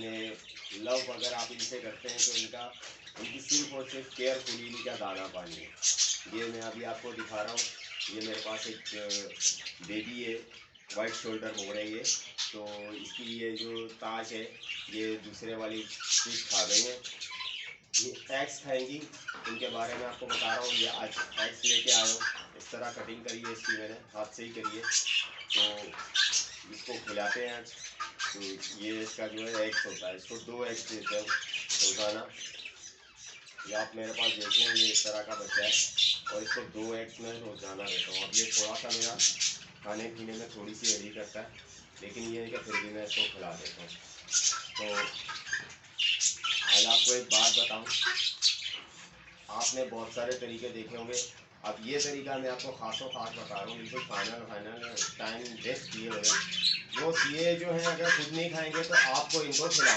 Love अगर आप इनसे करते हैं तो इनकी सिर्फ और सिर्फ केयरफुली इनका दाना पानी है। ये मैं अभी आपको दिखा रहा हूँ। ये मेरे पास एक बेबी है, वाइट शोल्डर हो रही है। तो इसकी ये जो ताज है ये दूसरे वाली फिश खा गई है। ये एग्स खाएंगी, इनके बारे में आपको बता रहा हूँ। ये आज एग्स लेके आया हूँ। इस तरह कटिंग करी है इसकी, मैंने हाथ से ही करी है। तो इसको खिलाते हैं। तो ये इसका जो है एग्स होता है, इसको 2 एग्स देते हैं रोज़ाना। ये आप मेरे पास देख लें, ये इस तरह का बच्चा है और इसको 2 एग्स में रोज़ाना देता हूँ। अब ये थोड़ा सा मेरा खाने पीने में थोड़ी सी एडी करता है, लेकिन ये है कि फिर भी मैं इसको खिला देता हूँ। तो आज आपको एक बात बताऊँ, आपने बहुत सारे तरीके देखे होंगे। अब ये तरीका मैं आपको खासों खास बता रहा हूँ, बिल्कुल फाइनल टाइम बेस्ट किए हुए। वो ये जो है अगर खुद नहीं खाएंगे तो आपको इनको खिला